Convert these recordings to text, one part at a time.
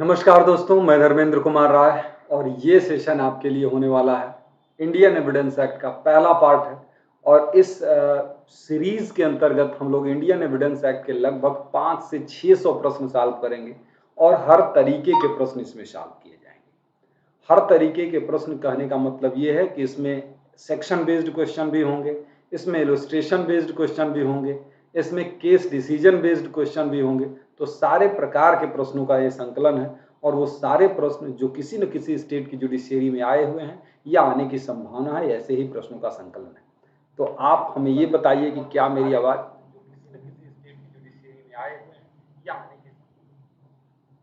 नमस्कार दोस्तों, मैं धर्मेंद्र कुमार राय और ये सेशन आपके लिए होने वाला है। इंडियन एविडेंस एक्ट का पहला पार्ट है और इस सीरीज के अंतर्गत हम लोग इंडियन एविडेंस एक्ट के लगभग 500 से 600 प्रश्न सॉल्व करेंगे और हर तरीके के प्रश्न इसमें सॉल्व किए जाएंगे। हर तरीके के प्रश्न कहने का मतलब ये है कि इसमें सेक्शन बेस्ड क्वेश्चन भी होंगे, इसमें इलस्ट्रेशन बेस्ड क्वेश्चन भी होंगे, इसमें केस डिसीजन बेस्ड क्वेश्चन भी होंगे। तो सारे प्रकार के प्रश्नों का ये संकलन है और वो सारे प्रश्न जो किसी न किसी स्टेट की जुडिशियरी में आए हुए हैं या आने की संभावना है, ऐसे ही प्रश्नों का संकलन है। तो आप हमें ये बताइए कि क्या मेरी आवाज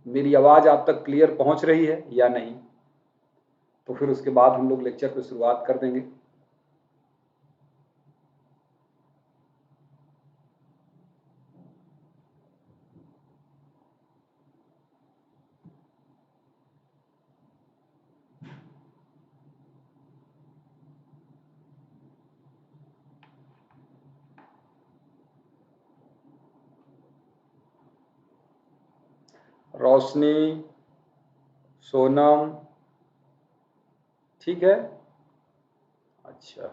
मेरी आवाज आप तक क्लियर पहुंच रही है या नहीं? तो फिर उसके बाद हम लोग लेक्चर की शुरुआत कर देंगे। रोशनी, सोनम, ठीक है। अच्छा,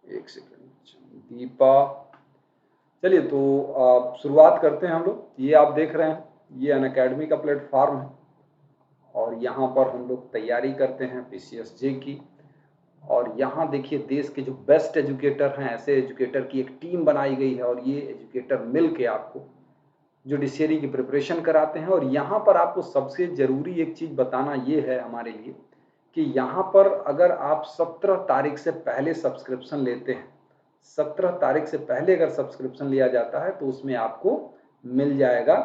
एक सेकंड। दीपा, चलिए तो शुरुआत करते हैं हम लोग। ये आप देख रहे हैं, ये अनअकैडमी का प्लेटफॉर्म है और यहाँ पर हम लोग तैयारी करते हैं पीसीएसजे की। और यहाँ देखिए देश के जो बेस्ट एजुकेटर हैं, ऐसे एजुकेटर की एक टीम बनाई गई है और ये एजुकेटर मिल के आपको जुडिशियरी की प्रिपरेशन कराते हैं। और यहाँ पर आपको सबसे ज़रूरी एक चीज़ बताना ये है हमारे लिए कि यहाँ पर अगर आप 17 तारीख से पहले सब्सक्रिप्शन लेते हैं, 17 तारीख से पहले अगर सब्सक्रिप्शन लिया जाता है तो उसमें आपको मिल जाएगा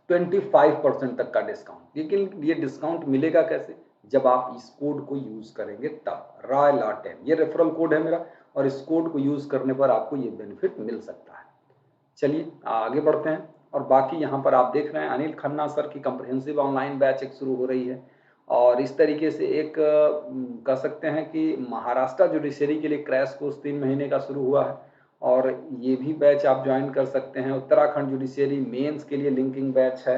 25% तक का डिस्काउंट। लेकिन ये डिस्काउंट मिलेगा कैसे? जब आप इस कोड को यूज करेंगे तब। राय लाटेन ये रेफरल कोड है मेरा और इस कोड को यूज करने पर आपको ये बेनिफिट मिल सकता है। चलिए आगे बढ़ते हैं। और बाकी यहाँ पर आप देख रहे हैं अनिल खन्ना सर की कंप्रहेंसिव ऑनलाइन बैच एक शुरू हो रही है और इस तरीके से एक कह सकते हैं कि महाराष्ट्र जुडिशरी के लिए क्रैश कोर्स 3 महीने का शुरू हुआ है और ये भी बैच आप ज्वाइन कर सकते हैं। उत्तराखंड जुडिशरी मेंस के लिए लिंकिंग बैच है,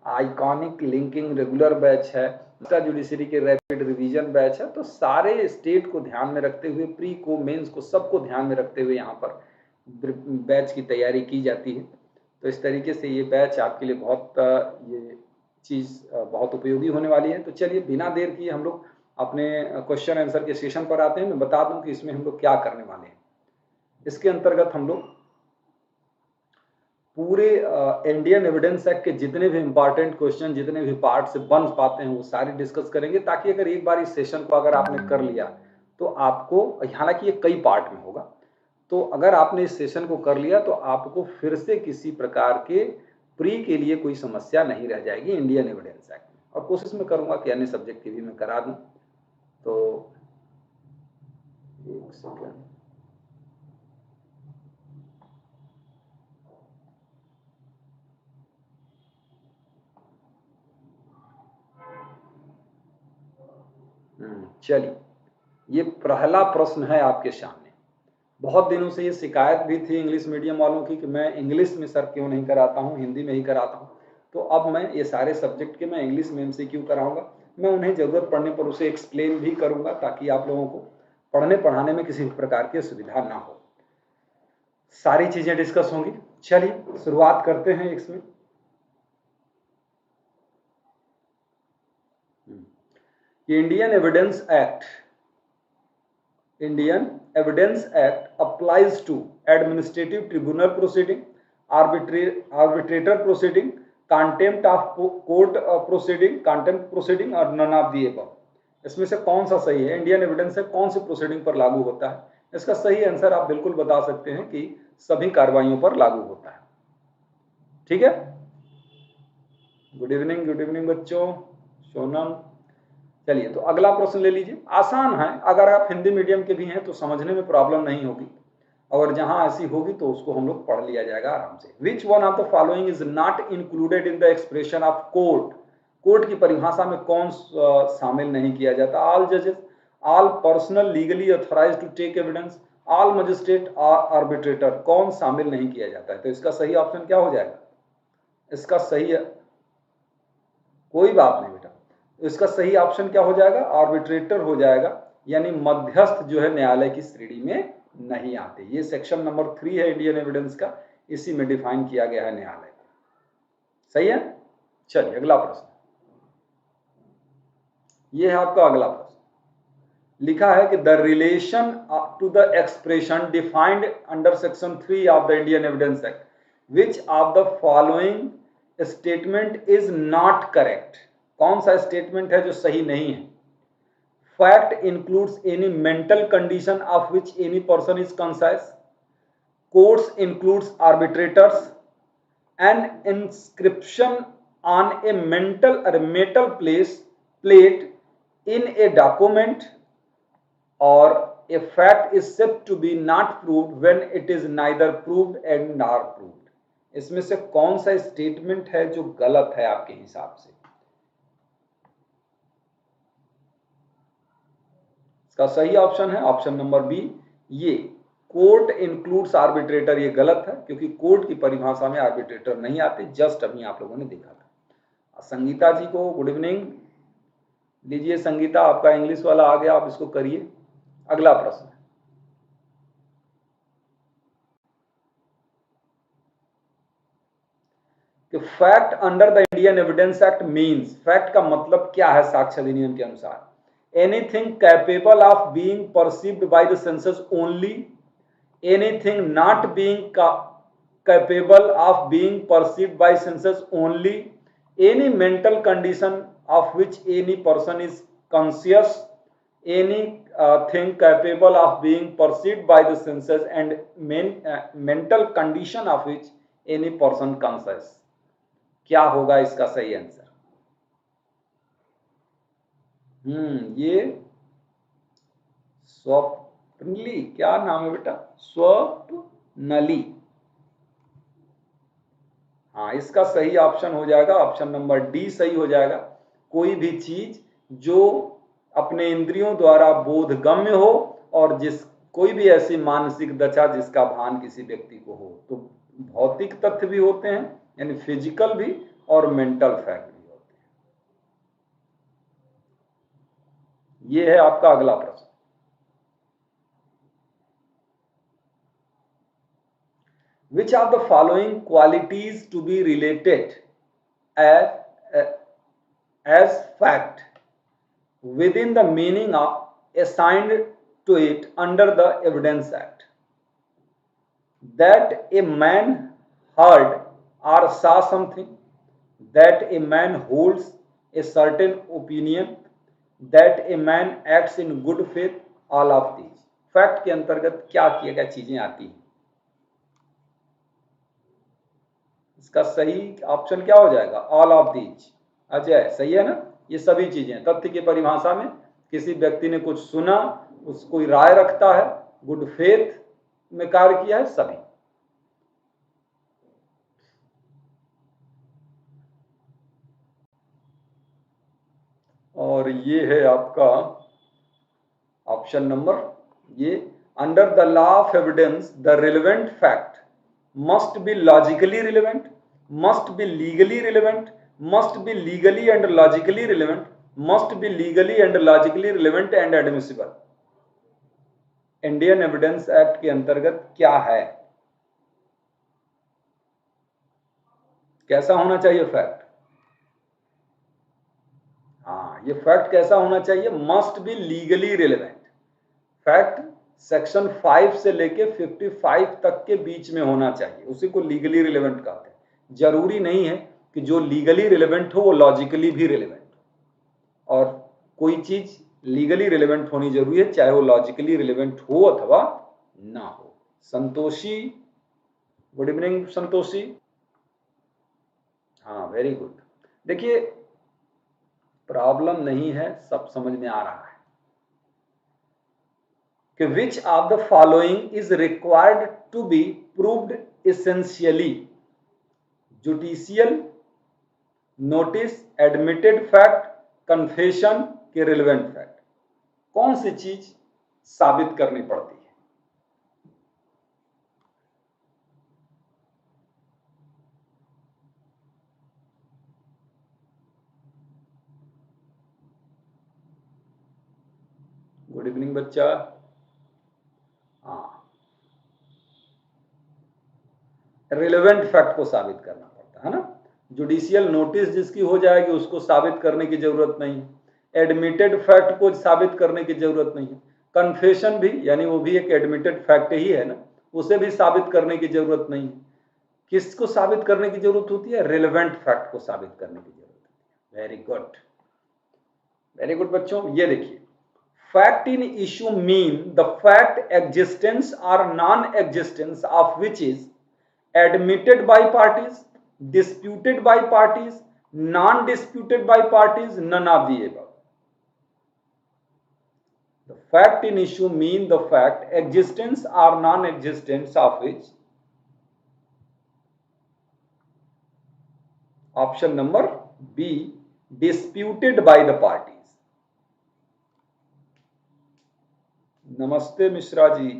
आइकॉनिक लिंकिंग रेगुलर बैच है, जुडिशरी के रैपिड रिवीजन बैच है। तो सारे स्टेट को ध्यान में रखते हुए, प्री को मेंस को सबको ध्यान में रखते हुए यहाँ पर बैच की तैयारी की जाती है। तो इस तरीके से ये बैच आपके लिए बहुत ये चीज़ बहुत उपयोगी होने वाली है। तो चलिए बिना देर किए हम लोग अपने क्वेश्चन आंसर के सेशन पर आते हैं। मैं बता दूं कि इसमें हम लोग क्या करने वाले हैं। इसके अंतर्गत हम लोग पूरे इंडियन एविडेंस एक्ट के जितने भी इंपॉर्टेंट क्वेश्चन, जितने भी पार्ट से बन पाते हैं वो सारे डिस्कस करेंगे, ताकि अगर एक बार इस सेशन को अगर आपने कर लिया तो आपको, हालांकि ये कई पार्ट में होगा, तो अगर आपने इस सेशन को कर लिया तो आपको फिर से किसी प्रकार के प्री के लिए कोई समस्या नहीं रह जाएगी इंडियन एविडेंस एक्ट में। और कोशिश में करूंगा कि अन्य सब्जेक्ट की भी मैं करा दूं। तो एक सेकेंड, चलिए ये पहला प्रश्न है आपके सामने। बहुत दिनों से ये शिकायत भी थी इंग्लिश मीडियम वालों की कि मैं इंग्लिश में सर क्यों नहीं कराता हूँ, हिंदी में ही कराता हूँ। तो अब मैं ये सारे सब्जेक्ट के मैं इंग्लिश में MCQ कराऊंगा। मैं उन्हें ज़रूरत पड़ने पर उसे एक्सप्लेन भी करूंगा ताकि आप लोगों को पढ़ने पढ़ाने में किसी प्रकार की असुविधा ना हो। सारी चीज़ें डिस्कस होंगी। चलिए शुरुआत करते हैं इसमें। Indian evidence act applies to administrative tribunal proceeding, arbitrator proceeding, contempt of court proceeding, contempt proceeding और none of the above। इसमें से कौन सा सही है? इंडियन एविडेंस एक्ट कौन सी प्रोसीडिंग पर लागू होता है? इसका सही आंसर आप बिल्कुल बता सकते हैं कि सभी कार्रवाइयों पर लागू होता है। ठीक है, गुड इवनिंग बच्चों, सोनम। चलिए तो अगला प्रश्न ले लीजिए। आसान है, अगर आप हिंदी मीडियम के भी हैं तो समझने में प्रॉब्लम नहीं होगी, और जहां ऐसी होगी तो उसको हम लोग पढ़ लिया जाएगा आराम से। विच one of the following is not included in the expression of court? Court की परिभाषा में कौन शामिल नहीं किया जाता? ऑल जजेस, all personal legally authorised to take evidence, all magistrate, arbitrator. कौन शामिल नहीं किया जाता है? तो इसका सही ऑप्शन क्या हो जाएगा? इसका सही कोई बात नहीं बेटा, इसका सही ऑप्शन क्या हो जाएगा, आर्बिट्रेटर हो जाएगा, यानी मध्यस्थ जो है न्यायालय की श्रेणी में नहीं आते। ये सेक्शन नंबर 3 है इंडियन एविडेंस का, इसी में डिफाइन किया गया है न्यायालय को। सही है। चलिए अगला प्रश्न, ये है आपका अगला प्रश्न। लिखा है कि the relation to the expression defined under section 3 of the Indian evidence Act, which of the following statement is not correct. कौन सा स्टेटमेंट है जो सही नहीं है। Fact includes any mental condition of which any person is conscious, courts includes arbitrators, an inscription on a mental or metal plate in a document, or a fact is said to be not proved when it is neither proved and nor proved। इसमें से कौन सा statement है जो गलत है आपके हिसाब से। इसका सही ऑप्शन है ऑप्शन नंबर बी, ये कोर्ट इंक्लूड्स आर्बिट्रेटर। ये गलत है क्योंकि कोर्ट की परिभाषा में आर्बिट्रेटर नहीं आते, जस्ट अभी आप लोगों ने देखा था। संगीता जी को गुड इवनिंग लीजिए। संगीता आपका इंग्लिश वाला आ गया, आप इसको करिए। अगला प्रश्न, कि fact under the Indian evidence act means, fact का मतलब क्या है साक्ष्य अधिनियम के अनुसार। Anything capable of being perceived by the senses only, anything not being capable of being perceived by senses only, any mental condition of which any person is conscious, any thing capable of being perceived by the senses, and mental condition of which any person conscious। क्या होगा इसका सही answer. ये स्वप्नली, क्या नाम है बेटा, स्वप्नली। हाँ, इसका सही ऑप्शन हो जाएगा ऑप्शन नंबर डी सही हो जाएगा। कोई भी चीज जो अपने इंद्रियों द्वारा बोधगम्य हो और जिस कोई भी ऐसी मानसिक दशा जिसका भान किसी व्यक्ति को हो, तो भौतिक तथ्य भी होते हैं यानी फिजिकल भी, और मेंटल फैक्ट भी होते हैं। ये है आपका अगला प्रश्न। Which of the following qualities to be related as, as fact within the meaning of assigned to it under the Evidence Act? That a man heard or saw something, that a man holds a certain opinion, that a man acts in good faith, all of these। Fact के अंतर्गत क्या किया गया चीजें आती हैं। इसका सही ऑप्शन क्या हो जाएगा, ऑल ऑफ दीज। अजय सही है ना, ये सभी चीजें तथ्य की परिभाषा में किसी व्यक्ति ने कुछ सुना, उस कोई राय रखता है, गुड फेथ में कार्य किया है, सभी। और ये है आपका ऑप्शन नंबर, ये under the law of evidence the relevant fact must be logically relevant, must be legally relevant, must be legally and logically relevant, must be legally and logically relevant and admissible। Indian evidence act के अंतर्गत क्या है, कैसा होना चाहिए fact. हाँ, ये fact कैसा होना चाहिए, must be legally relevant. Fact section 5 से लेके 55 तक के बीच में होना चाहिए, उसी को लीगली रिलेवेंट कहते हैं। जरूरी नहीं है कि जो लीगली रिलेवेंट हो वो लॉजिकली भी रिलेवेंट हो, और कोई चीज लीगली रिलेवेंट होनी जरूरी है चाहे वो लॉजिकली रिलेवेंट हो अथवा ना हो। Santoshi good evening Santoshi. हाँ वेरी गुड। देखिए प्रॉब्लम नहीं है, सब समझ में आ रहा है कि which of the following is required to be proved essentially, judicial notice, admitted fact, confession के रिलेवेंट फैक्ट। कौन सी चीज साबित करनी पड़ती है। गुड इवनिंग बच्चा। हाँ, रिलेवेंट फैक्ट को साबित करना पड़ता है ना। जुडिशियल नोटिस जिसकी हो जाएगी उसको साबित करने की जरूरत नहीं है। एडमिटेड फैक्ट को साबित करने की जरूरत नहीं है। कन्फेशन भी, यानी वो भी एक एडमिटेड फैक्ट ही है ना, उसे भी साबित करने की जरूरत नहीं है। किसको साबित करने की जरूरत होती है? रिलेवेंट फैक्ट को साबित करने की जरूरत होती है। वेरी गुड, वेरी गुड बच्चों। ये देखिए, fact in issue mean the fact existence or non-existence of which is admitted by parties, disputed by parties, non-disputed by parties, none of the above. The fact in issue mean the fact existence or non-existence of which, option number B, disputed by the parties. नमस्ते मिश्रा जी।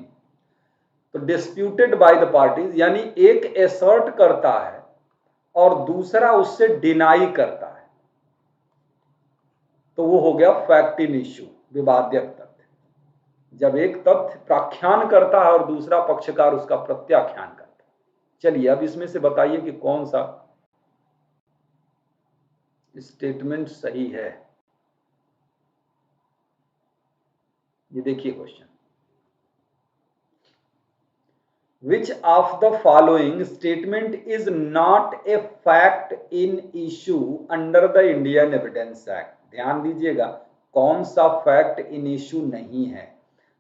तो disputed by the parties यानी एक एसर्ट करता है और दूसरा उससे deny करता है, तो वो हो गया फैक्ट इन इश्यू, विवाद्यक तथ्य। जब एक तथ्य प्राख्यान करता है और दूसरा पक्षकार उसका प्रत्याख्यान करता है। चलिए अब इसमें से बताइए कि कौन सा स्टेटमेंट सही है। ये देखिए question, which of the following statement is not a fact in issue under the Indian Evidence Act? ध्यान दीजिएगा, कौन सा फैक्ट इन इश्यू नहीं है?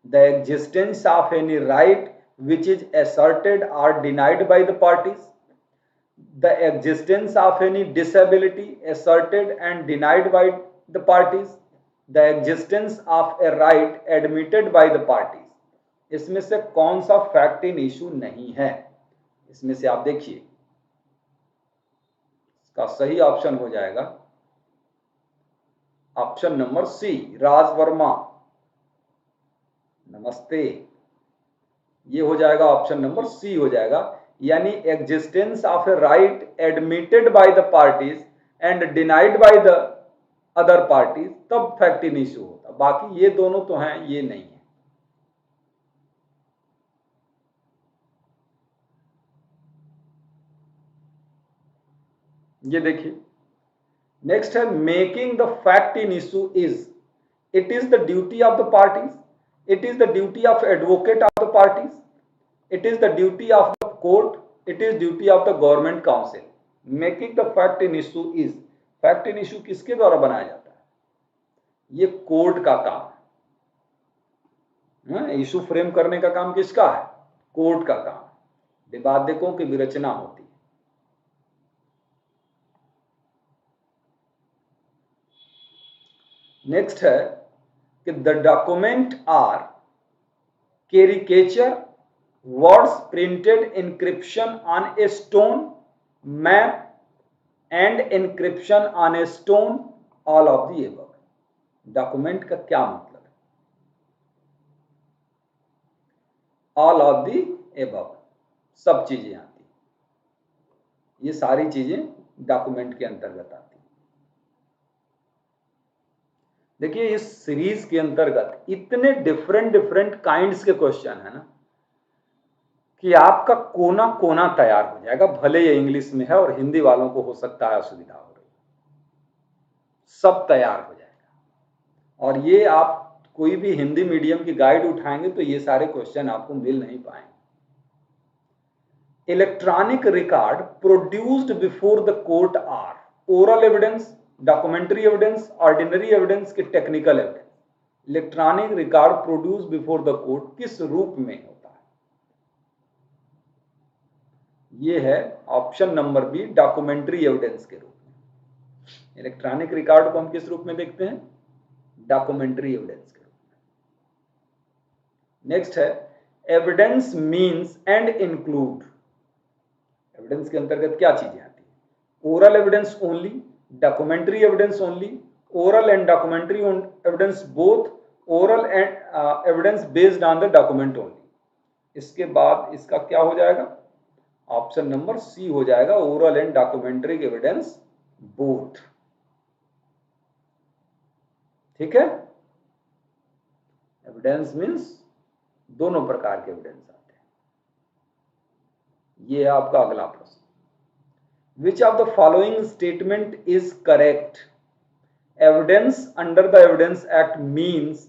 The existence of any right which is asserted or denied by the parties, the existence of any disability asserted and denied by the parties, the existence of a right admitted by the parties। इसमें से कौन सा fact in issue नहीं है? इसमें से आप देखिए, इसका सही ऑप्शन हो जाएगा ऑप्शन नंबर सी, राज वर्मा। नमस्ते। ये हो जाएगा ऑप्शन नंबर सी हो जाएगा, यानी existence of A right admitted by the parties and denied by the other parties, तब फैक्ट इन इशू होता। बाकी ये दोनों तो हैं, ये नहीं है। ये देखिए नेक्स्ट है, making the fact in issue is, it is the duty of the parties, it is the duty of advocate of the parties, it is the duty of the court, it is duty of the government council. Making the fact in issue is, fact in issue किसके द्वारा बनाया जाता है? ये court का काम है। Issue frame करने का काम किसका है? कोर्ट का काम। विवादकों की विरचना होती है। नेक्स्ट है कि the document are caricature, words printed, inscription on a stone, map and inscription on a stone, all of the above. Document का क्या मतलब है? ऑल ऑफ द एबव, सब चीजें आती हैं। ये सारी चीजें डॉक्यूमेंट के अंतर्गत आती। देखिए इस सीरीज के अंतर्गत इतने डिफरेंट डिफरेंट काइंड्स के क्वेश्चन है ना कि आपका कोना कोना तैयार हो जाएगा। भले ये इंग्लिश में है और हिंदी वालों को हो सकता है असुविधा हो रही, सब तैयार हो जाएगा। और ये आप कोई भी हिंदी मीडियम की गाइड उठाएंगे तो ये सारे क्वेश्चन आपको मिल नहीं पाएंगे। Electronic record produced before the court are oral evidence, documentary evidence, ordinary evidence के technical evidence. Electronic record produce before the court किस रूप में होता है? ये है option number B, documentary evidence के रूप में। इलेक्ट्रॉनिक रिकॉर्ड को हम किस रूप में देखते हैं? डॉक्यूमेंट्री एविडेंस के रूप में। नेक्स्ट है, evidence means and include. Evidence के अंतर्गत क्या चीजें आती है? Oral evidence only, documentary evidence only, oral and documentary evidence both, oral and evidence based on the document only. इसके बाद इसका क्या हो जाएगा? ऑप्शन नंबर सी हो जाएगा, oral and documentary evidence both. ठीक है, एविडेंस मीन्स दोनों प्रकार के एविडेंस आते हैं। ये है आपका अगला प्रश्न। विच of the following statement is correct? Evidence under the evidence act means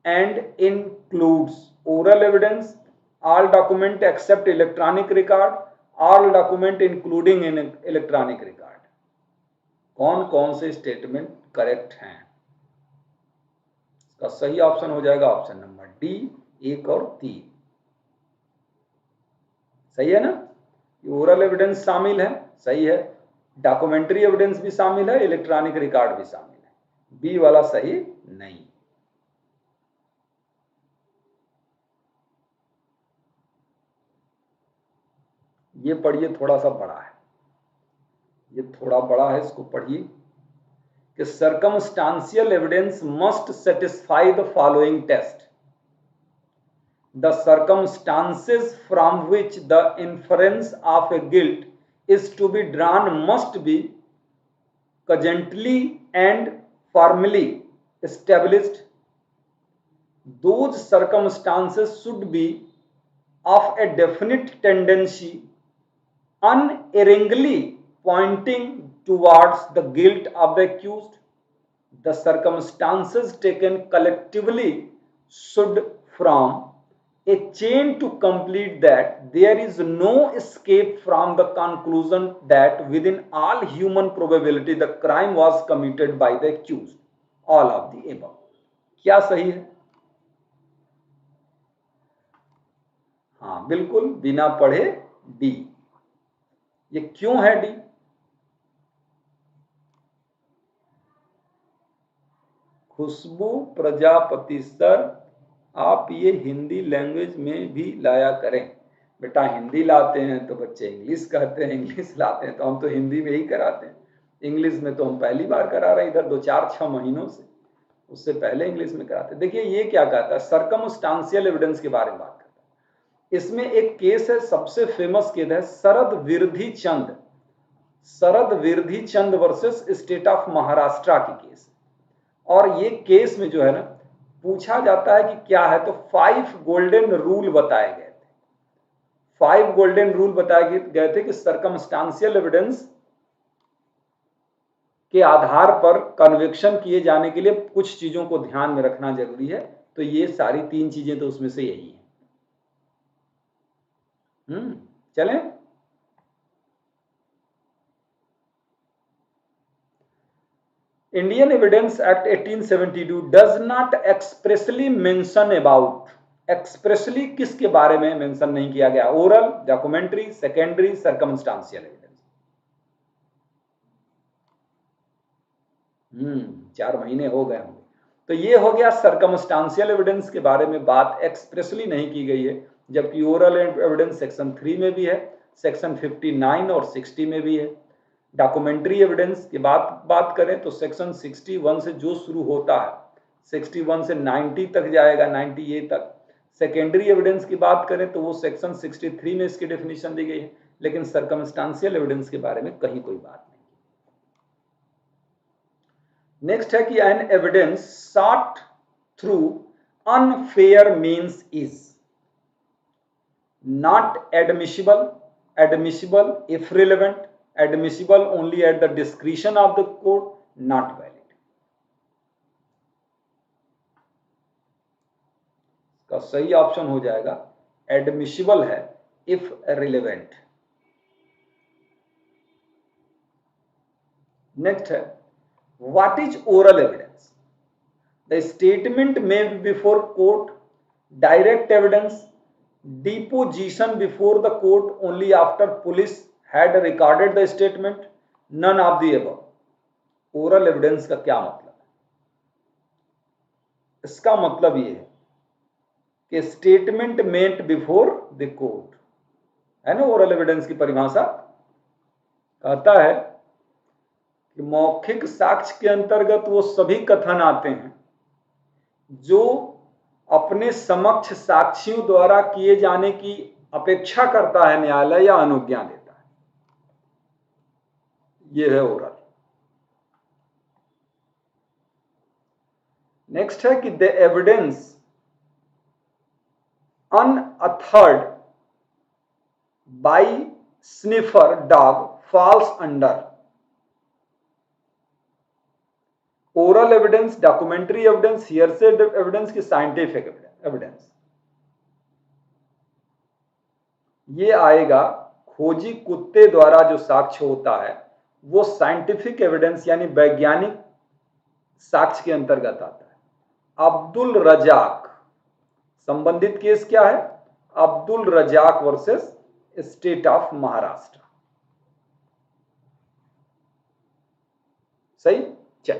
and includes oral evidence, all document except electronic record, all document including in electronic record। कौन कौन से स्टेटमेंट करेक्ट हैं? इसका सही ऑप्शन हो जाएगा ऑप्शन नंबर डी, 1 और 3। सही है ना? ओरल एविडेंस शामिल है, सही है, डॉक्यूमेंट्री एविडेंस भी शामिल है, इलेक्ट्रॉनिक रिकॉर्ड भी शामिल है। बी वाला सही नहीं। ये पढ़िए, थोड़ा सा बड़ा है, ये थोड़ा बड़ा है, इसको पढ़िए कि circumstantial evidence must satisfy the following test। The circumstances from which the inference of a guilt is to be drawn must be cogently and firmly established। Those circumstances should be of a definite tendency, unerringly pointing towards the guilt of the accused। The circumstances taken collectively should form a chain to complete that there is no escape from the conclusion that within all human probability the crime was committed by the accused। All of the above। क्या सही है? हाँ बिल्कुल, बिना पढ़े D. ये क्यों है डी? खुशबू प्रजापति सर, आप ये हिंदी लैंग्वेज में भी लाया करें। बेटा हिंदी लाते हैं तो बच्चे इंग्लिश कहते हैं, इंग्लिश लाते हैं तो हम तो हिंदी में ही कराते हैं। इंग्लिश में तो हम पहली बार करा रहे हैं इधर 2-4-6 महीनों से, उससे पहले इंग्लिश में कराते। देखिए ये क्या कहता है, सर्कमस्टांशियल एविडेंस के बारे में बात करता है। इसमें एक केस है, सबसे फेमस केस है शरद विरधी चंद, शरद विरधी चंद वर्सेस स्टेट ऑफ महाराष्ट्र की केस। और ये केस में जो है ना पूछा जाता है कि क्या है, तो 5 गोल्डन रूल बताए गए थे। 5 गोल्डन रूल बताए गए थे कि सर्कमस्टांशियल एविडेंस के आधार पर कन्विक्शन किए जाने के लिए कुछ चीजों को ध्यान में रखना जरूरी है। तो ये सारी 3 चीजें तो उसमें से यही है। चलें, Indian Evidence Act 1872 does not expressly mention about, expressly किसके बारे में मेंशन नहीं किया गया? Oral, documentary, secondary, circumstantial evidence. 4 महीने हो गए होंगे। तो ये हो गया सर्कमस्टांशियल एविडेंस के बारे में बात एक्सप्रेसली नहीं की गई है, जबकि ओरल एविडेंस सेक्शन 3 में भी है, सेक्शन 59 और 60 में भी है। डॉक्यूमेंट्री एविडेंस की बात करें तो सेक्शन 61 से जो शुरू होता है 61 से 90 तक जाएगा, 90A तक। सेकेंडरी एविडेंस की बात करें तो वो सेक्शन 63 में इसकी डेफिनेशन दी गई है, लेकिन सर्कमस्टांशियल एविडेंस के बारे में कहीं कोई बात नहीं। नेक्स्ट है कि an evidence sought through unfair means is not admissible, admissible if relevant, admissible only at the discretion of the court, not valid। का सही ऑप्शन हो जाएगा एडमिसिबल है इफ रिलेवेंट। नेक्स्ट है what is oral evidence? The statement may be before court, direct evidence, deposition before the court only after police had recorded the statement, none of the above। Oral evidence का क्या मतलब है? इसका मतलब ये है कि statement meant before the court, है ना। ओरल एविडेंस की परिभाषा कहता है कि मौखिक साक्ष्य के अंतर्गत वो सभी कथन आते हैं जो अपने समक्ष साक्षियों द्वारा किए जाने की अपेक्षा करता है न्यायालय या अनुज्ञा देता है। ये है ओरल। नेक्स्ट है कि the evidence unauthored by sniffer dog falls under oral evidence, documentary evidence, hearsay evidence की साइंटिफिक एविडेंस। ये आएगा खोजी कुत्ते द्वारा जो साक्ष्य होता है वो साइंटिफिक एविडेंस यानी वैज्ञानिक साक्ष्य के अंतर्गत आता है। अब्दुल रजाक, संबंधित केस क्या है? Abdul Razak versus state of Maharashtra. सही, चल।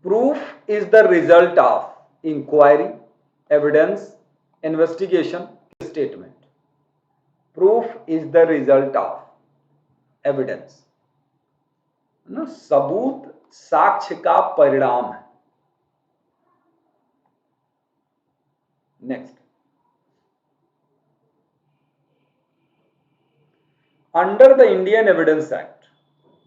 Proof is the result of inquiry, evidence, investigation, statement. Proof is the result of evidence, ना, सबूत साक्ष्य का परिणाम है। Next, under the Indian evidence Act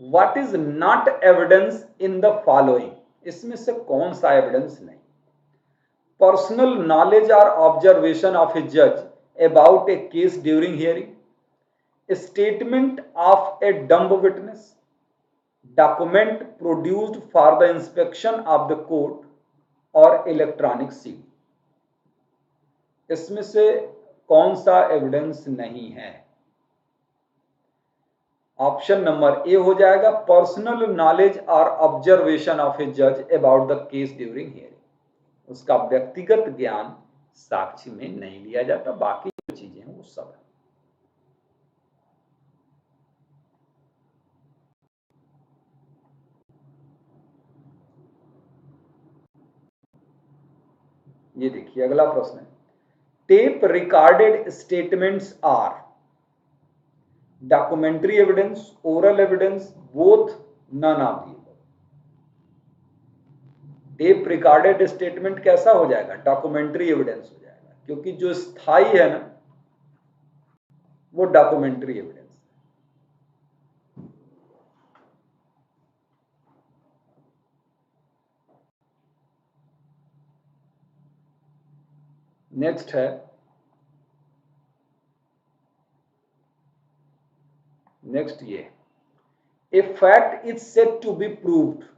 what is not evidence in the following, इसमें से कौन सा एविडेंस नहीं? पर्सनल नॉलेज और ऑब्जर्वेशन ऑफ ए जज about a case during hearing, statement of a dumb witness, document produced for the inspection of the court और electronic CD. इसमें से कौन सा एविडेंस नहीं है? ऑप्शन नंबर ए हो जाएगा पर्सनल नॉलेज और ऑब्जर्वेशन ऑफ ए जज about the case during hearing. उसका व्यक्तिगत ज्ञान साक्षी में नहीं लिया जाता, बाकी जो चीजें हैं वो सब है। ये देखिए अगला प्रश्न है, tape recorded statements are documentary evidence, oral evidence, both, none of the. Tape recorded statement कैसा हो जाएगा? डॉक्यूमेंट्री एविडेंस हो जाएगा, क्योंकि जो स्थायी है ना वो डॉक्यूमेंट्री एविडेंस। नेक्स्ट है, नेक्स्ट ये, a fact is said to be proved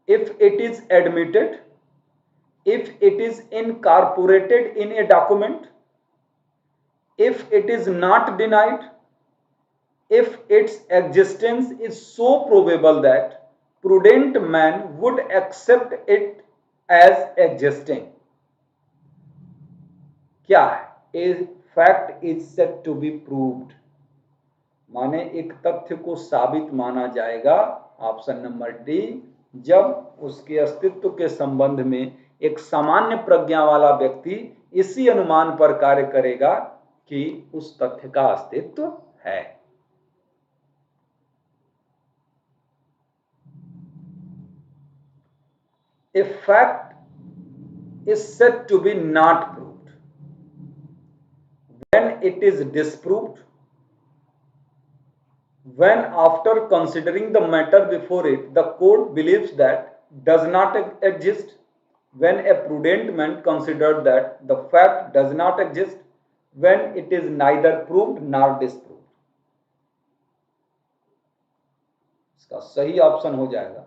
if it is admitted, if it is incorporated in a document, if it is not denied, if its existence is so probable that prudent man would accept it as existing। क्या है? A fact is said to be proved माने एक तथ्य को साबित माना जाएगा, option number D, जब उसके अस्तित्व के संबंध में एक सामान्य प्रज्ञा वाला व्यक्ति इसी अनुमान पर कार्य करेगा कि उस तथ्य का अस्तित्व है। A fact is said to be not proved when it is disproved, when after considering the matter before it the court believes that does not exist, when a prudent man considered that the fact does not exist, when it is neither proved nor disproved। इसका सही option हो जाएगा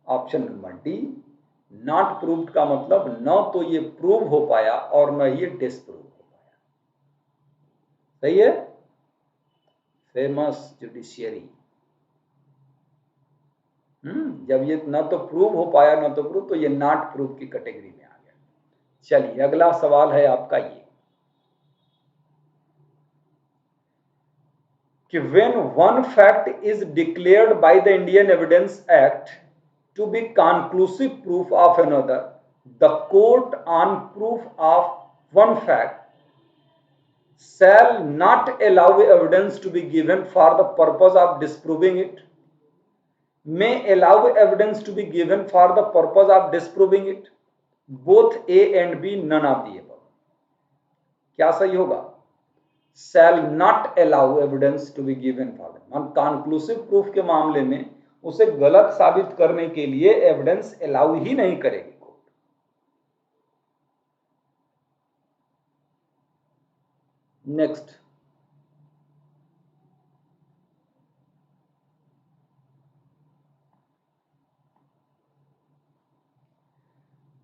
option number D, not proved का मतलब न तो ये prove हो पाया और न ये डिस्प्रूव हो पाया। सही है, फेमस जुडिशियरी। जब ये न तो प्रूव हो पाया न तो प्रूव, तो ये नॉट प्रूव की कैटेगरी में आ गया। चलिए अगला सवाल है आपका ये कि when one fact is declared by the Indian Evidence Act to be conclusive proof of another, the court on proof of one fact shall not allow evidence to be given for the purpose of disproving it, may allow evidence to be given for the purpose of disproving it, both A and B, none of the above। क्या सही होगा? shall not allow evidence to be given for them। conclusive proof के मामले में उसे गलत साबित करने के लिए एविडेंस अलाउ ही नहीं करेगी कोर्ट। नेक्स्ट,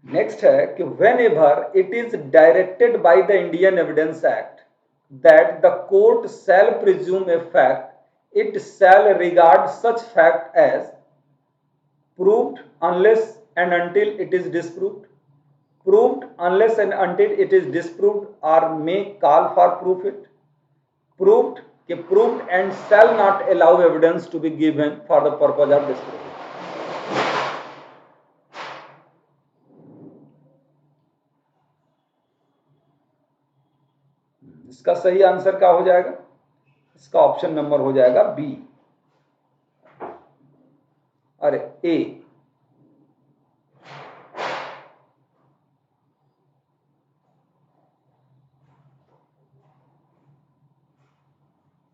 नेक्स्ट है कि whenever it is directed by the Indian evidence Act that the court shall presume a fact it shall regard such fact as proved unless and until it is disproved, proved unless and until it is disproved, or may call for proof it, proved कि proved and shall not allow evidence to be given for the purpose of disproving। इसका सही answer क्या हो जाएगा? इसका option number हो जाएगा B, अरे ए।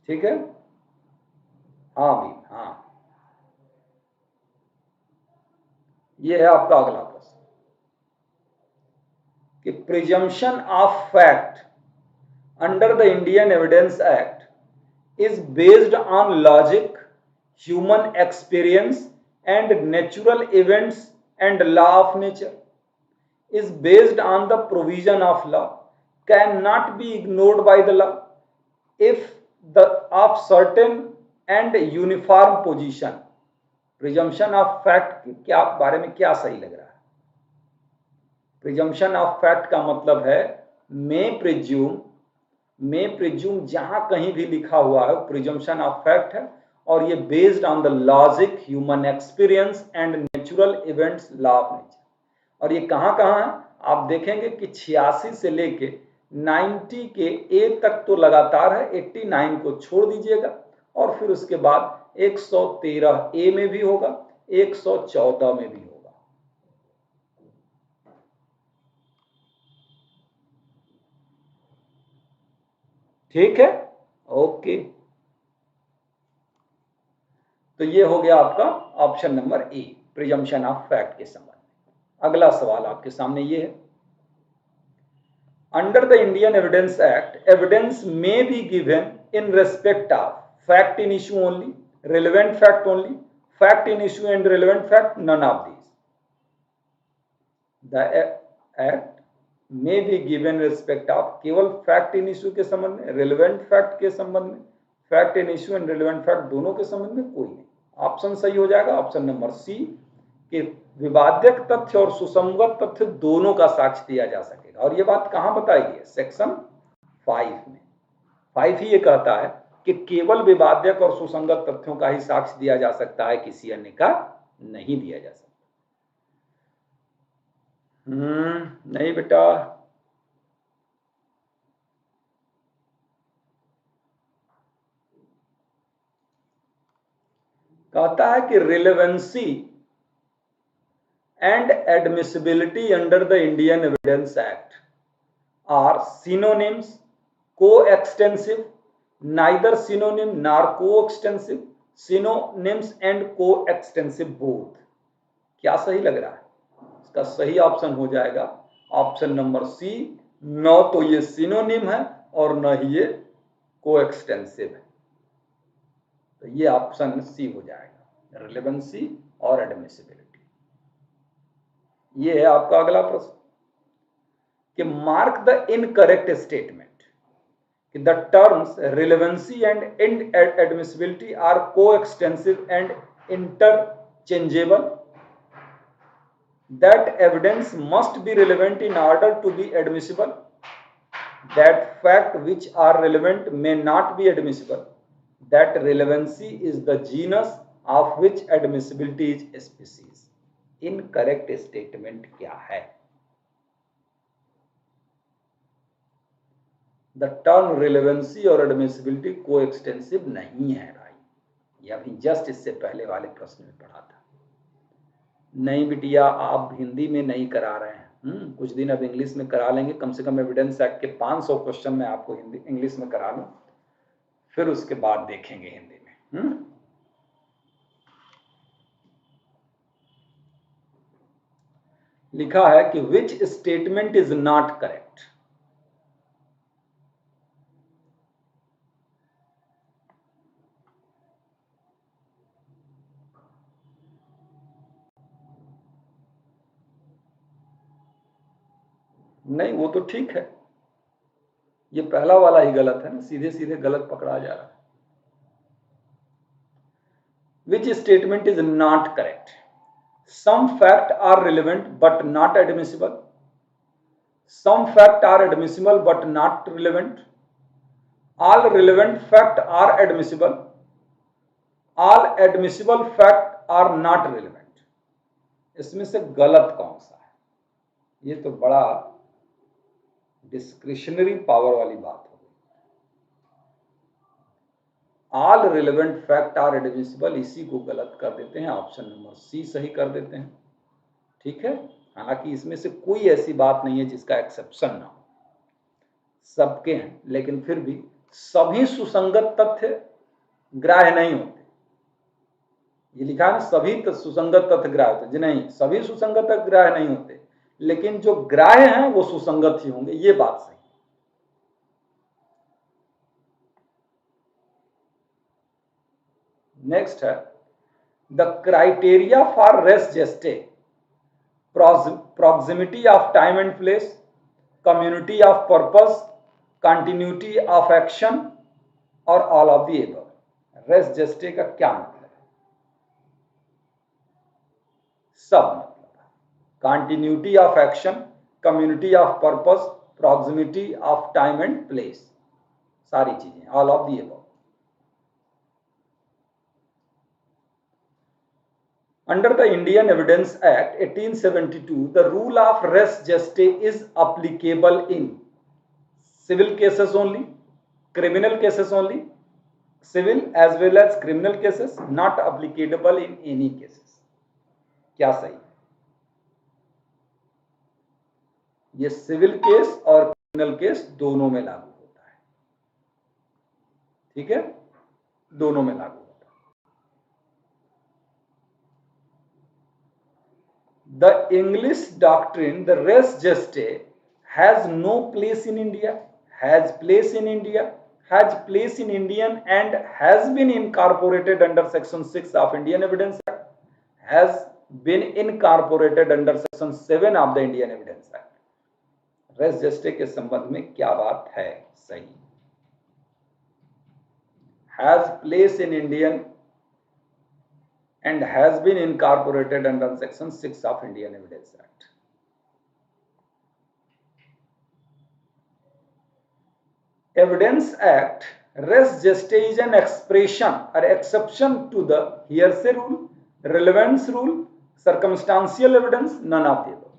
ठीक है, हाँ भी, हाँ। ये है आपका अगला प्रश्न कि presumption of fact under the Indian Evidence Act is based on logic, human experience, and natural events and law of nature, is based on the provision of law, cannot be ignored by the law if the of certain and uniform position। Presumption of fact क्या बारे में क्या सही लग रहा है? Presumption of fact का मतलब है मे प्रिज्यूम जहां कहीं भी लिखा हुआ है प्रिजम्पशन ऑफ फैक्ट है, और ये based on the logic, human experience and natural events, law of nature. और ये कहां कहां है आप देखेंगे कि 86 से लेके 90 के ए तक तो लगातार है, 89 को छोड़ दीजिएगा, और फिर उसके बाद 113 ए में भी होगा, 114 में भी होगा। ठीक है, ओके। तो ये हो गया आपका option number A, presumption of fact के संबंध में। अगला सवाल आपके सामने ये है, under the Indian evidence act evidence may be given in respect of fact in issue only, relevant fact only, fact in issue and relevant fact, none of these. The act may be given respect of केवल fact in issue के संबंध में, relevant fact के संबंध में, fact in issue and relevant fact दोनों के संबंध में कोई नहीं। ऑप्शन सही हो जाएगा ऑप्शन नंबर सी कि विवादक तथ्य और सुसंगत तथ्य दोनों का साक्ष्य दिया जा सकेगा। और ये बात कहां बताई गई है? सेक्शन 5 में। 5 ही ये कहता है कि केवल विवादक और सुसंगत तथ्यों का ही साक्ष्य दिया जा सकता है, किसी अन्य का नहीं दिया जा सकता। नहीं बेटा, कहता है कि relevancy and admissibility under the Indian evidence Act are synonyms, coextensive, neither synonym nor coextensive, synonyms and coextensive both. क्या सही लग रहा है? इसका सही ऑप्शन हो जाएगा ऑप्शन नंबर सी, न तो ये सिनोनिम है और न ही ये कोएक्सटेंसिव है। तो ये ऑप्शन सी हो जाएगा, रिलेवेंसी और एडमिसिबिलिटी। ये है आपका अगला प्रश्न कि मार्क द इनकरेक्ट स्टेटमेंट कि the terms relevancy and admissibility are coextensive and interchangeable, that evidence must be relevant in order to be admissible, that fact which are relevant may not be admissible, that relevancy is the genus of which admissibility is species। Incorrect statement क्या है? The term relevancy और admissibility कोएक्सटेंसिव नहीं है भाई, ये अभी just इससे पहले वाले प्रश्न में पढ़ा था। नहीं बिटिया, आप हिंदी में नहीं करा रहे हैं, कुछ दिन अब इंग्लिश में करा लेंगे। कम से कम एविडेंस एक्ट के 500 क्वेश्चन में आपको हिंदी इंग्लिश में करा लूं, फिर उसके बाद देखेंगे हिंदी में। लिखा है कि विच स्टेटमेंट इज नॉट करेक्ट। नहीं, वो तो ठीक है, ये पहला वाला ही गलत है ना, सीधे सीधे गलत पकड़ा जा रहा है। Which statement is not correct? Some fact are relevant but not admissible, some fact are admissible but not relevant, all relevant fact are admissible, all admissible fact are not relevant. इसमें से गलत कौन सा है? ये तो बड़ा डिस्क्रिशनरी पावर वाली बात हो गई। All relevant fact are admissible, इसी को गलत कर देते हैं, ऑप्शन नंबर सी सही कर देते हैं। ठीक है, हालांकि इसमें से कोई ऐसी बात नहीं है जिसका एक्सेप्शन ना हो, सबके हैं, लेकिन फिर भी सभी सुसंगत तथ्य ग्राह्य नहीं होते। ये लिखा है ना, सभी सुसंगत तथ्य ग्राह्य होते, नहीं, सभी सुसंगत तथ्य ग्राह्य नहीं होते, लेकिन जो ग्राह्य हैं वो सुसंगत ही होंगे, ये बात सही। नेक्स्ट है the criteria for res gestae, proximity of time and place, community of purpose, continuity of action और all of the above। Res gestae का क्या मतलब है? सब मतलब है, continuity of action, community of purpose, proximity of time and place, सारी चीजें, all of the above. Under the Indian Evidence Act 1872, the rule of res geste is applicable in civil cases only, criminal cases only, civil as well as criminal cases, not applicable in any cases। क्या सही? ये civil case और criminal case दोनों में लागू होता है। ठीक है, दोनों में लागू होता है। The English doctrine, the res geste, has no place in India, has place in India, has place in Indian and has been incorporated under section 6 of Indian Evidence Act, has been incorporated under section 7 of the Indian Evidence Act। Res gestae के संबंध में क्या बात है सही? has place in Indian and has been incorporated under section 6 of Indian Evidence Act। Evidence Act, res geste is an expression or exception to the hearsay rule, relevance rule, circumstantial evidence, none of the above।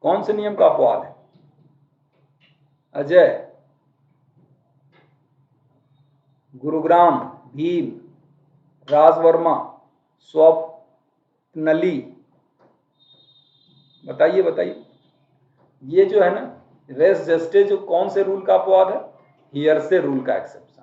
कौन से नियम का अपवाद है? अजय, गुरुग्राम, भीम, राजवर्मा, स्वप्नली, बताइए बताइए। ये जो है ना रेस जेस्टे, जो कौन से रूल का अपवाद है? हियरसे रूल का एक्सेप्शन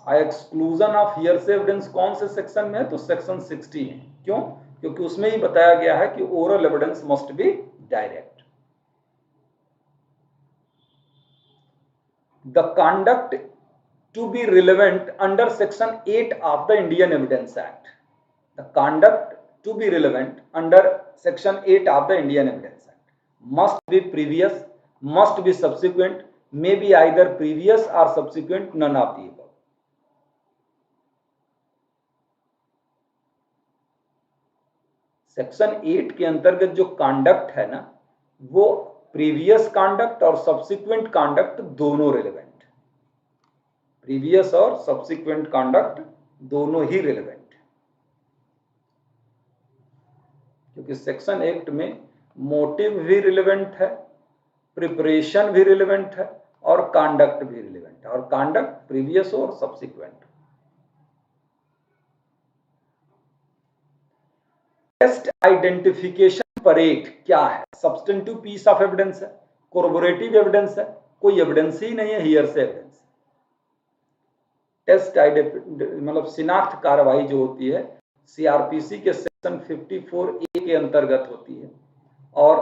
है। एक्सक्लूजन ऑफ हियरसे एविडेंस कौन से सेक्शन में है? तो सेक्शन 60 है। क्यों? क्योंकि उसमें ही बताया गया है कि oral evidence must be direct. The conduct to be relevant under section 8 of the Indian Evidence Act, the conduct to be relevant under section 8 of the Indian Evidence Act must be previous, must be subsequent, may be either previous or subsequent, none of the above। Section 8 के अंतर्गत जो conduct है ना, वो previous conduct और subsequent conduct दोनों relevant, previous और subsequent conduct दोनों ही रिलेवेंट, क्योंकि सेक्शन 8 में मोटिव भी रिलेवेंट है, प्रिपरेशन भी रिलेवेंट है और कंडक्ट भी रिलेवेंट है, और कंडक्ट प्रीवियस और सब्सिक्वेंट। टेस्ट आइडेंटिफिकेशन परेड क्या है? सब्सटेंटिव पीस ऑफ एविडेंस है, कोरबोरेटिव एविडेंस है, कोई एविडेंस ही नहीं है, हियरसे एविडेंस। टेस्ट मतलब शिनाख्त कार्रवाई जो होती है सीआरपीसी के सेक्शन 54A के अंतर्गत होती है और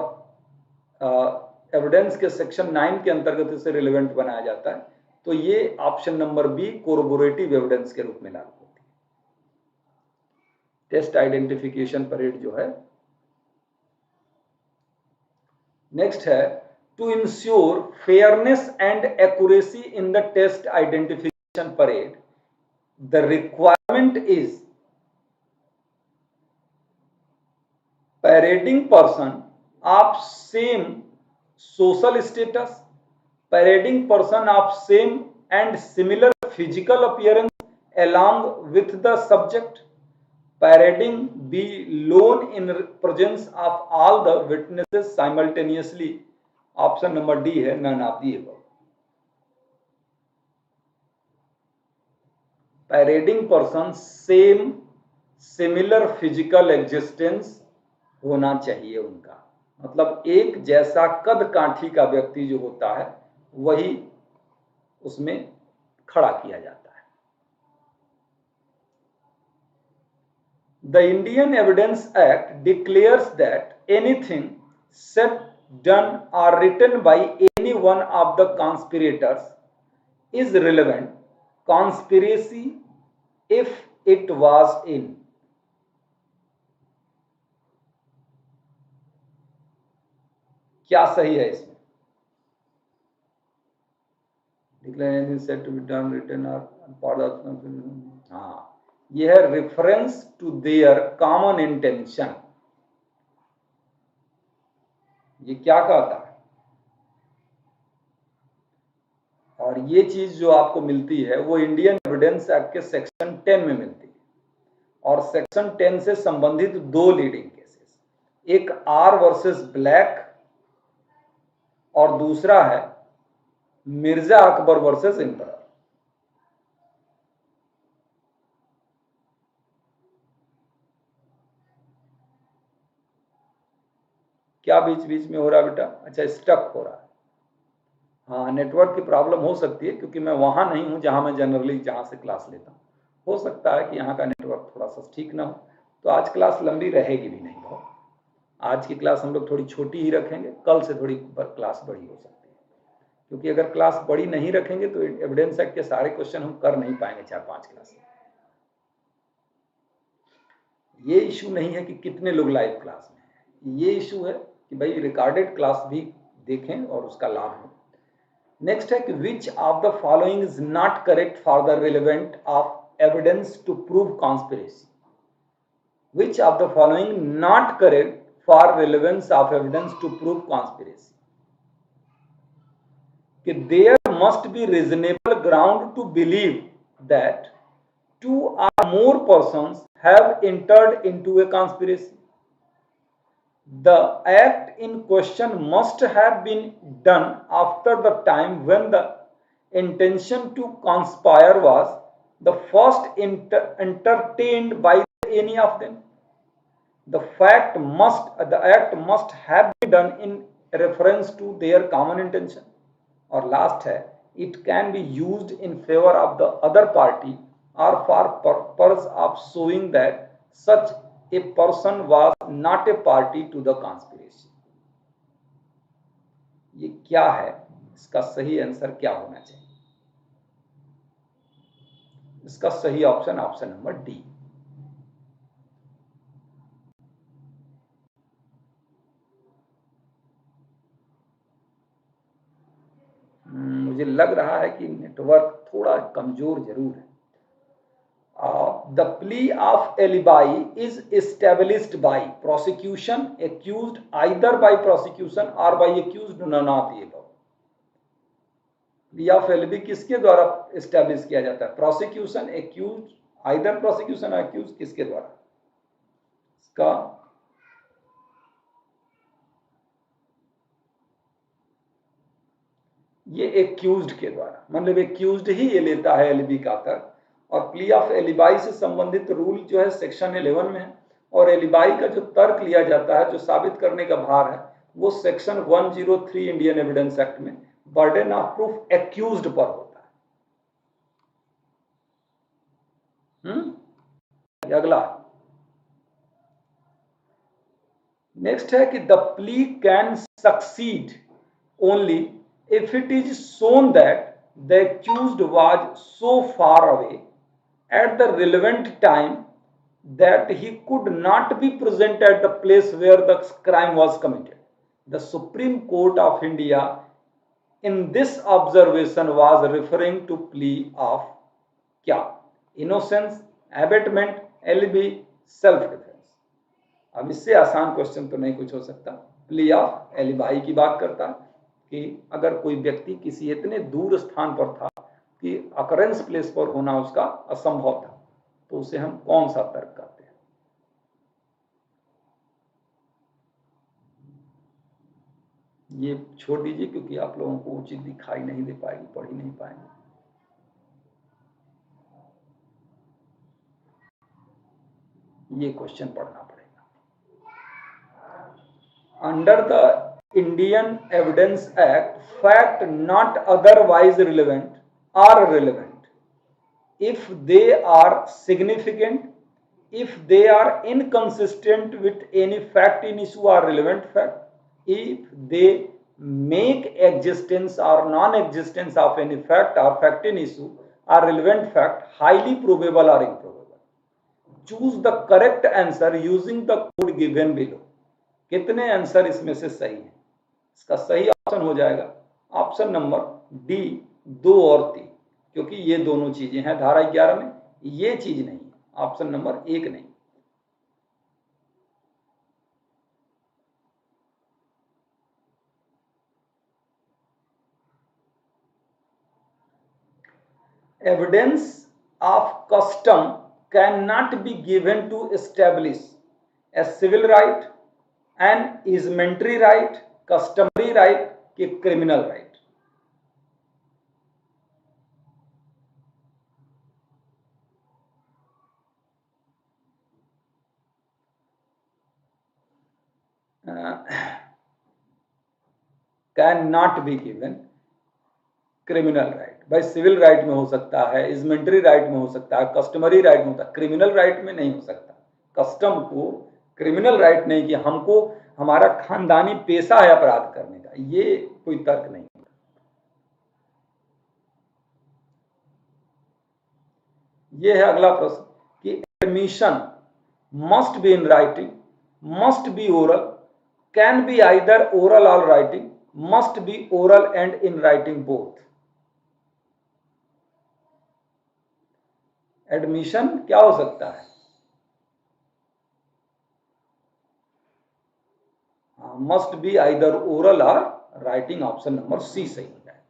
एविडेंस के सेक्शन 9 के अंतर्गत इसे रिलेवेंट बनाया जाता है। तो ये ऑप्शन नंबर बी कोरोबोरेटिव एविडेंस के रूप में लागू होती है। टेस्ट आइडेंटिफिकेशन परेड जो है। नेक्स्ट है to ensure fairness and accuracy in the test identification parade the requirement is parading person of same social status, parading person of same and similar physical appearance along with the subject, parading be alone in presence of all the witnesses simultaneously. Option number D है none of the above. Parading person same similar physical existence होना चाहिए उनका, मतलब एक जैसा कद काठी का व्यक्ति जो होता है वही उसमें खड़ा किया जाता है। The Indian evidence Act declares that anything said done or written by any one of the conspirators is relevant conspiracy if it was in. क्या सही है इसमें? हाँ, यह है reference to their common intention. ये क्या कहता है? और ये चीज जो आपको मिलती है वो इंडियन एविडेंस एक्ट के सेक्शन 10 में मिलती है और सेक्शन 10 से संबंधित दो लीडिंग केसेस, एक आर वर्सेस ब्लैक और दूसरा है मिर्जा अकबर वर्सेस एम्परर। क्या बीच बीच में हो रहा है बेटा? अच्छा, स्टक हो रहा है। हाँ, नेटवर्क की प्रॉब्लम हो सकती है क्योंकि मैं वहां नहीं हूं जहां मैं जनरली जहां से क्लास लेता हूं। हो सकता है कि यहाँ का नेटवर्क थोड़ा सा ठीक ना हो, तो आज क्लास लंबी रहेगी भी नहीं बहुत। आज की क्लास हम लोग थोड़ी छोटी ही रखेंगे, कल से थोड़ी क्लास बड़ी हो सकती है, क्योंकि अगर क्लास बड़ी नहीं रखेंगे तो एविडेंस एक्ट के सारे क्वेश्चन हम कर नहीं पाएंगे 4-5 क्लास में। ये इशू नहीं है कि कितने लोग लाइव क्लास में हैं, ये इशू है कि भाई रिकॉर्डेड क्लास भी देखें और उसका लाभ हो। नेक्स्ट है कि which of the following is not correct for the relevant of evidence to prove conspiracy. Which of the following not correct for relevance of evidence to prove conspiracy? कि there must be reasonable ground to believe that 2 or more persons have entered into a conspiracy. The act in question must have been done after the time when the intention to conspire was the first entertained by any of them. The act must have been done in reference to their common intention. और last है, it can be used in favor of the other party or for purpose of showing that such a person was not a party to the conspiracy. ये क्या है? इसका सही answer क्या होना चाहिए? इसका सही ऑप्शन नंबर डी। मुझे लग रहा है कि नेटवर्क थोड़ा कमजोर जरूर है। The plea of alibi is established by prosecution, accused either by prosecution or by accused, none of the above. Plea of alibi किसके द्वारा एस्टैब्लिश किया जाता है? प्रोसिक्यूशन, एक्यूज, आइदर प्रोसिक्यूशन और एक्यूज, किसके द्वारा? इसका ये एक्यूज्ड के द्वारा, मतलब एक्यूज्ड ही ये लेता है एलिबी का तर्क। और प्ली ऑफ एलिबाई से संबंधित रूल जो है सेक्शन 11 में है, और एलिबाई का जो तर्क लिया जाता है, जो साबित करने का भार है, वो सेक्शन 103 इंडियन एविडेंस एक्ट में बर्डन ऑफ प्रूफ एक्यूज्ड पर होता है। अगला नेक्स्ट है कि the plea can succeed only if it is shown that the accused was so far away at the relevant time that he could not be present at the place where the crime was committed. The Supreme Court of India in this observation was referring to plea of क्या? Innocence, abatement, alibi, self defense. अब इससे आसान question तो नहीं कुछ हो सकता। Plea of alibi की बात करता है कि अगर कोई व्यक्ति किसी इतने दूर स्थान पर था कि अकरेंस प्लेस पर होना उसका असंभव था, तो उसे हम कौन सा तर्क करते हैं? ये छोड़ दीजिए क्योंकि आप लोगों को उचित दिखाई नहीं दे पाएगी, पढ़ ही नहीं पाएंगे। ये क्वेश्चन पढ़ना पड़ेगा। Under the Indian evidence act, fact not otherwise relevant are relevant if they are significant, if they are inconsistent with any fact in issue or relevant fact, if they make existence or non-existence of any fact or fact in issue or relevant fact highly probable or improbable. Choose the correct answer using the code given below. कितने answer इसमें से सही है? इसका सही option हो जाएगा option number D, 2 और 3, क्योंकि ये दोनों चीजें हैं धारा 11 में, ये चीज नहीं है, ऑप्शन नंबर 1 नहीं। Evidence of custom cannot be given to establish a civil right, an easementary right, customary right कि criminal right। Can not be given criminal right. भाई सिविल राइट में हो सकता है, इजमेंटरी राइट में हो सकता है, कस्टमरी राइट में होता है, क्रिमिनल राइट में नहीं हो सकता। कस्टम को क्रिमिनल राइट नहीं कि हमको हमारा खानदानी पेशा है अपराध करने का, ये कोई तर्क नहीं। ये है अगला प्रश्न कि admission must be in writing, must be oral, can be either oral or writing, must be oral and in writing both। Admission क्या हो सकता है? Must be either oral or writing, option number C सही हो जाए।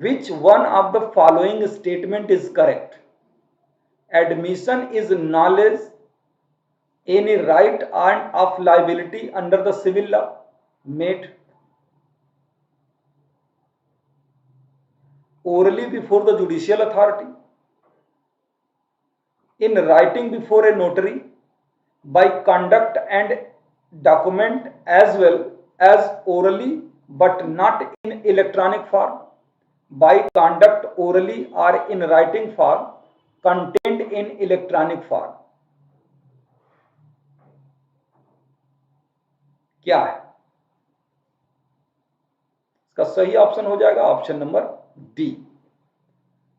Which one of the following statement is correct? Admission is knowledge, any right and of liability under the civil law made orally before the judicial authority, in writing before a notary, by conduct and document as well as orally but not in electronic form, by conduct orally or in writing form contained in electronic form। क्या है इसका सही option? हो जाएगा option number D.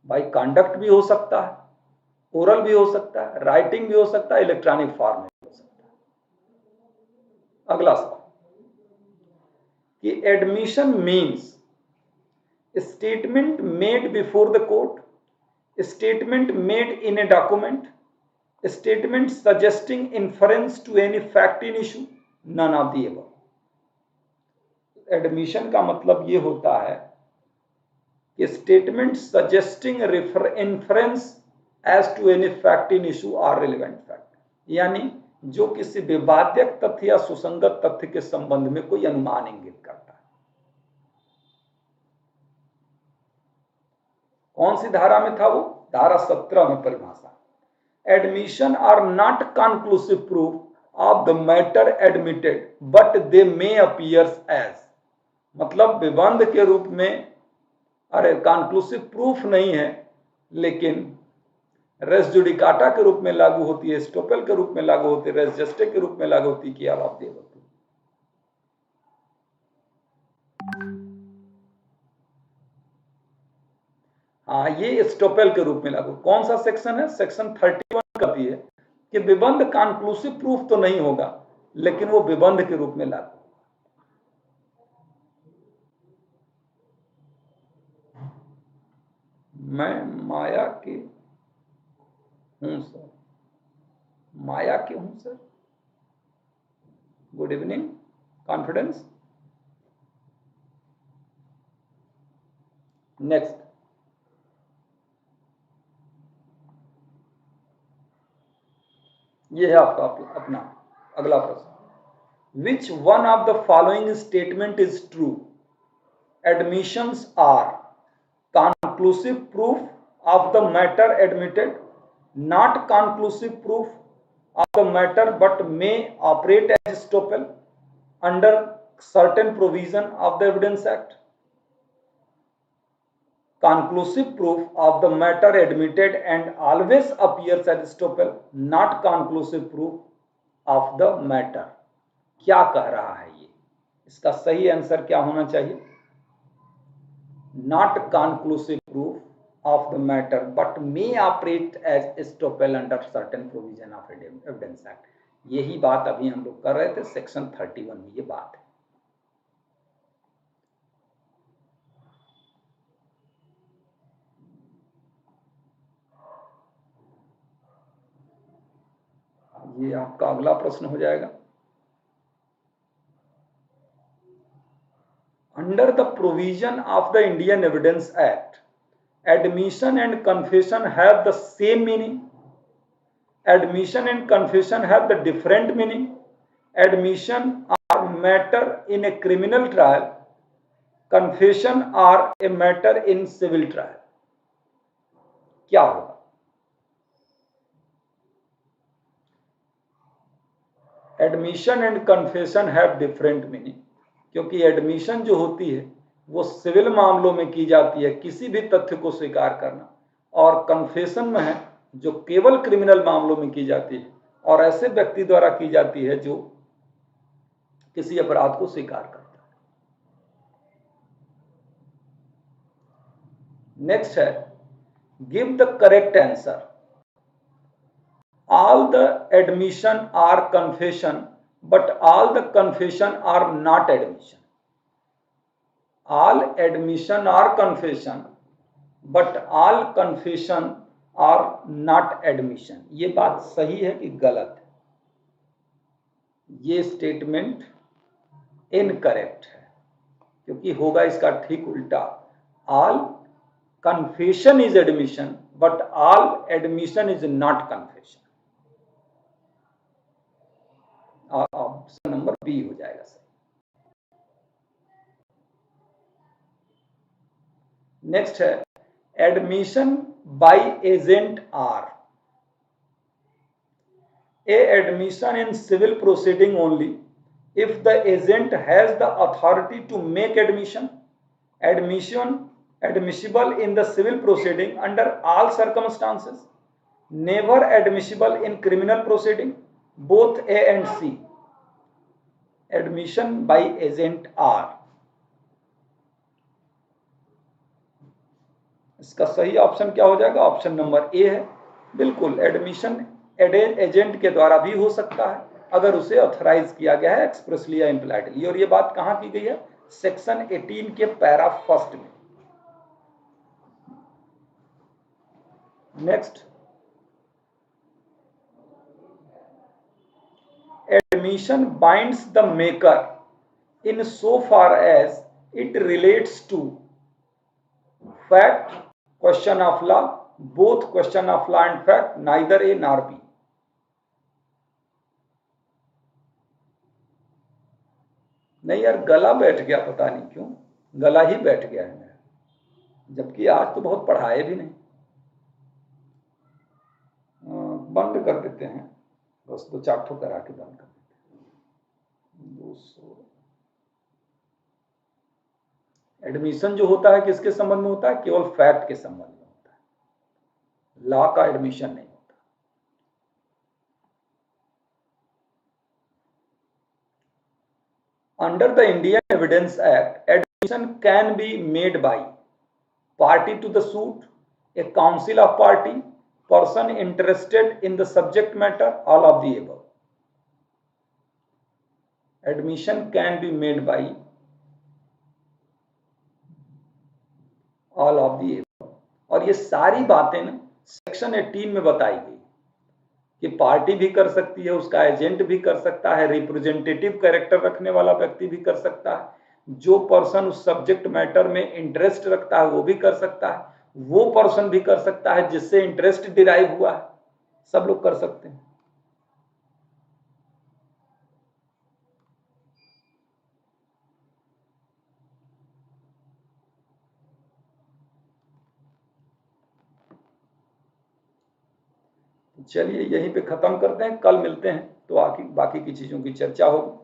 By conduct भी हो सकता है, ओरल भी हो सकता है, राइटिंग भी हो सकता है, इलेक्ट्रॉनिक फॉर्म में भी हो सकता है। अगला सवाल कि admission means statement made before the court, statement made in a document, statement suggesting inference to any fact in issue, none of the above। Admission का मतलब ये होता है कि statement suggesting inference as to any fact in issue or relevant fact, यानी जो किसी विवाद्यक तथ्य या सुसंगत तथ्य के संबंध में कोई अनुमान इंगित करता है। कौन सी धारा में था वो? धारा 17 में परिभाषा। Admission are not conclusive proof of the matter admitted but they may appears as, मतलब विबंध के रूप में, अरे कंक्लूसिव प्रूफ नहीं है लेकिन रेस जुडिकाटा के रूप में लागू होती है, स्टोपेल के रूप में लागू होती है, रेस जस्टे के रूप में लागू होती है, क्या आप देख होती है। हाँ, ये स्टोपेल के रूप में लागू। कौन सा सेक्शन है? सेक्शन 31 कहती है कि विबंध कॉन्क्लूसिव प्रूफ तो नहीं होगा, लेकिन वो विबंध के रूप में लागू। मैं माया के हूं सर, माया के हूं sir. Good evening, confidence. Next, ये है आपका अपना अगला प्रश्न। Which one of the following statement is true? Admissions are conclusive proof of the matter admitted, not conclusive proof of the matter but may operate as estoppel under certain provision of the Evidence Act. Conclusive proof of the matter admitted and always appears as estoppel, not conclusive proof of the matter. क्या कह रहा है ये? इसका सही answer क्या होना चाहिए? Not conclusive proof of the matter but may operate as estoppel under certain provision of Evidence Act. यही बात अभी हम लोग कर रहे थे सेक्शन 31 में, ये बात है। ये आपका अगला प्रश्न हो जाएगा। Under the provision of the Indian Evidence Act, admission and confession have the same meaning. Admission and confession have the different meaning. Admission are matter in a criminal trial. Confession are a matter in civil trial. क्या होगा? Admission and confession have different meaning, क्योंकि admission जो होती है वो civil मामलों में की जाती है, किसी भी तथ्य को स्वीकार करना, और कन्फेशन में है जो केवल क्रिमिनल मामलों में की जाती है और ऐसे व्यक्ति द्वारा की जाती है जो किसी अपराध को स्वीकार करता है। नेक्स्ट है, give the correct answer. All the admission are confession, but all the confession are not admission. All admission are confession, but all confession are not admission. ये बात सही है कि गलत है? ये स्टेटमेंट इनकरेक्ट है, क्योंकि होगा इसका ठीक उल्टा। All confession is admission, but all admission is not confession. Option number B हो जाएगा सर। नेक्स्ट है, admission by agent are a admission in civil proceeding only if the agent has the authority to make admission. Admission admissible in the civil proceeding under all circumstances, never admissible in criminal proceeding. Both A and C. Admission by agent R. इसका सही option क्या हो जाएगा? Option number ए है। बिल्कुल, admission agent के द्वारा भी हो सकता है अगर उसे ऑथराइज किया गया है एक्सप्रेसली या इम्प्लाइडली, और ये बात कहां की गई है? सेक्शन 18 के पैरा फर्स्ट में। Next, admission binds the maker in so far as it relates to fact, question of law, both question of law and fact, neither A nor B. नहीं यार, गला बैठ गया, पता नहीं क्यों गला ही बैठ गया है मेरा, जबकि आज तो बहुत पढ़ाए भी नहीं। बंद कर देते हैं, बस 2-4 ठो करा के बंद कर देते हैं। 200 एडमिशन जो होता है किसके संबंध में होता है? केवल फैक्ट के संबंध में होता है। लॉ का एडमिशन नहीं होता। Under the Indian evidence act, admission can be made by party to the suit, a counsel of party, person interested in the subject matter, all of the above. Admission can be made by all of the above. और ये सारी बातें ना section 18 में बताई गई कि party भी कर सकती है, उसका एजेंट भी कर सकता है, रिप्रेजेंटेटिव कैरेक्टर रखने वाला व्यक्ति भी कर सकता है, जो पर्सन उस सब्जेक्ट मैटर में इंटरेस्ट रखता है वो भी कर सकता है, वो पर्सन भी कर सकता है जिससे इंटरेस्ट डिराइव हुआ है, सब लोग कर सकते हैं। चलिए यहीं पे खत्म करते हैं, कल मिलते हैं तो बाकी की चीजों की चर्चा होगी।